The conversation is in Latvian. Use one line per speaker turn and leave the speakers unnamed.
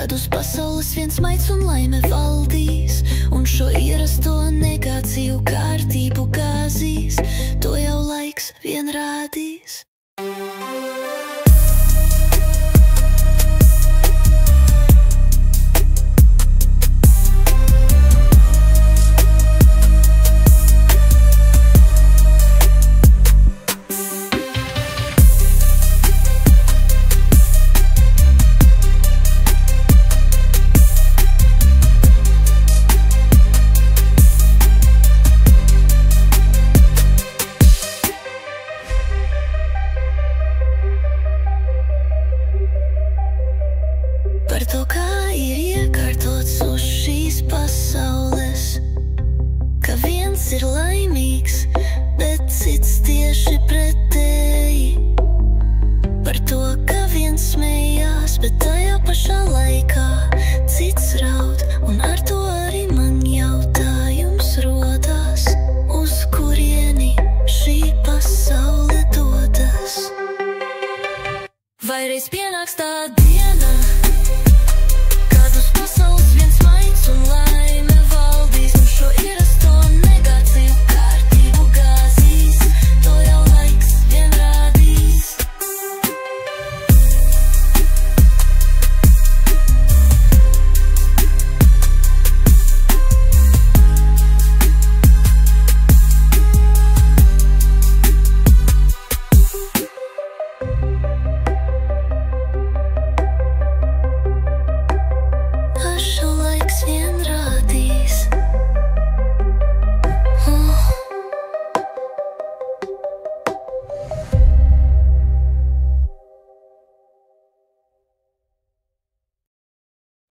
Kad uz pasaules viens maids un laime valdīs, un šo ierasto negāciju kārtību gāzīs, to jau laiks vien rādīs. Par to, kā ir iekārtots uz šīs pasaules, ka viens ir laimīgs, bet cits tieši pretēji. Par to, ka viens smējās, bet tajā pašā laikā cits raud, un ar to arī man jautājums rodās, uz kurieni šī pasaule dodas. Vai reiz pienāks tā